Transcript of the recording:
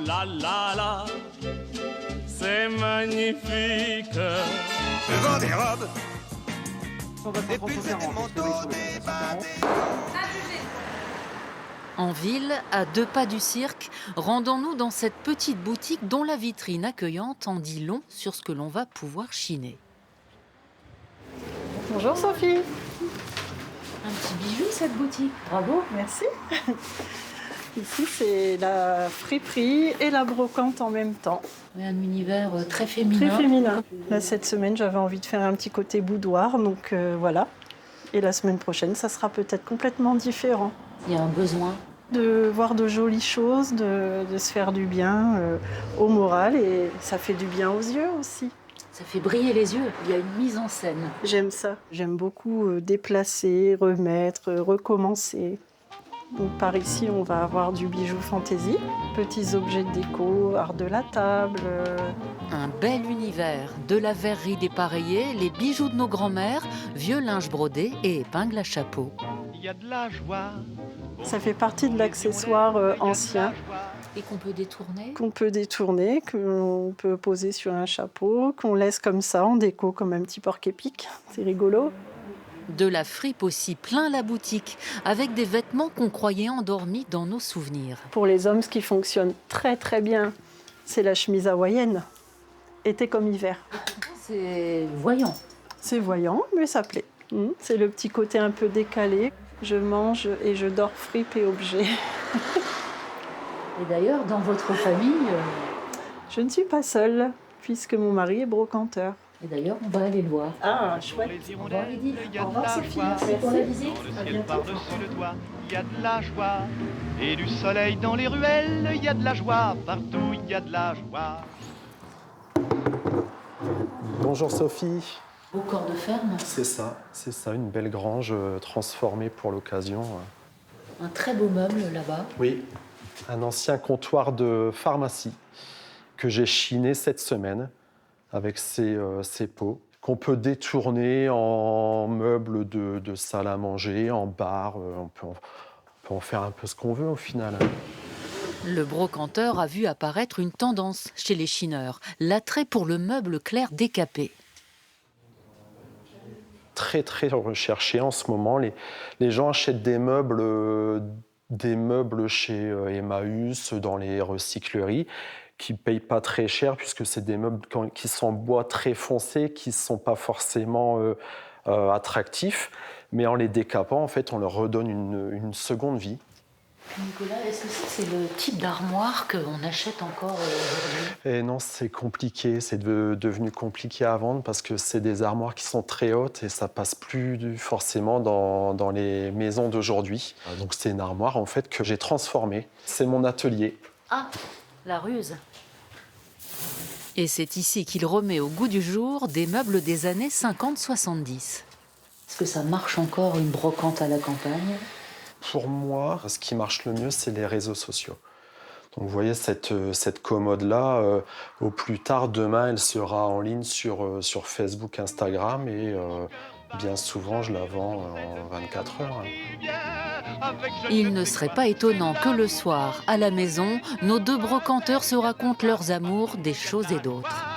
la la la, c'est magnifique. Vends des robes, Des pulls, des manteaux, des bas, des... En ville, à 2 pas du cirque, rendons-nous dans cette petite boutique dont la vitrine accueillante en dit long sur ce que l'on va pouvoir chiner. Bonjour Sophie. Un petit bijou cette boutique. Bravo, merci. Ici c'est la friperie et la brocante en même temps. Un univers très féminin. Très féminin. Là, cette semaine j'avais envie de faire un petit côté boudoir, donc voilà. Et la semaine prochaine ça sera peut-être complètement différent. Il y a un besoin. De voir de jolies choses, de se faire du bien au moral et ça fait du bien aux yeux aussi. Ça fait briller les yeux, il y a une mise en scène. J'aime ça. J'aime beaucoup déplacer, remettre, recommencer. Donc par ici, on va avoir du bijou fantaisie, petits objets de déco, art de la table. Un bel univers, de la verrerie dépareillée, les bijoux de nos grands-mères, vieux linge brodé et épingles à chapeau. Il y a de la joie. Ça fait partie de l'accessoire ancien. Et qu'on peut détourner. Qu'on peut détourner, qu'on peut poser sur un chapeau, qu'on laisse comme ça en déco, comme un petit porc-épic. C'est rigolo. De la fripe aussi plein la boutique, avec des vêtements qu'on croyait endormis dans nos souvenirs. Pour les hommes, ce qui fonctionne très très bien, c'est la chemise hawaïenne, été comme hiver. C'est voyant. C'est voyant, mais ça plaît. C'est le petit côté un peu décalé. Je mange et je dors fripe et objet. Et d'ailleurs, dans votre famille... Je ne suis pas seule, puisque mon mari est brocanteur. Et d'ailleurs, on va aller le voir. Ah, chouette. Au revoir, Lydie. Il y a Au de revoir, la Sophie. joie. Merci pour la visite. Dans le ciel par-dessus le toit, il y a de la joie. Et du soleil dans les ruelles, il y a de la joie. Partout, il y a de la joie. Bonjour Sophie. Au corps de ferme. C'est ça, une belle grange transformée pour l'occasion. Un très beau meuble là-bas. Oui, un ancien comptoir de pharmacie que j'ai chiné cette semaine avec ses pots, qu'on peut détourner en meubles de salle à manger, en bar. On peut en faire un peu ce qu'on veut au final. Le brocanteur a vu apparaître une tendance chez les chineurs, l'attrait pour le meuble clair décapé. Très très recherché en ce moment. Les gens achètent des meubles chez Emmaüs, dans les recycleries, qui ne payent pas très cher, puisque c'est des meubles qui sont en bois très foncé, qui ne sont pas forcément attractifs. Mais en les décapant, en fait, on leur redonne une seconde vie. Nicolas, est-ce que c'est le type d'armoire qu'on achète encore aujourd'hui? Et non, c'est compliqué, c'est devenu compliqué à vendre parce que c'est des armoires qui sont très hautes et ça passe plus forcément dans les maisons d'aujourd'hui. Donc c'est une armoire en fait que j'ai transformée. C'est mon atelier. Ah, la ruse. Et c'est ici qu'il remet au goût du jour des meubles des années 50-70. Est-ce que ça marche encore une brocante à la campagne? Pour moi, ce qui marche le mieux, c'est les réseaux sociaux. Donc vous voyez, cette commode-là, au plus tard, demain, elle sera en ligne sur Facebook, Instagram, et bien souvent, je la vends en 24 heures. Il ne serait pas étonnant que le soir, à la maison, nos deux brocanteurs se racontent leurs amours des choses et d'autres.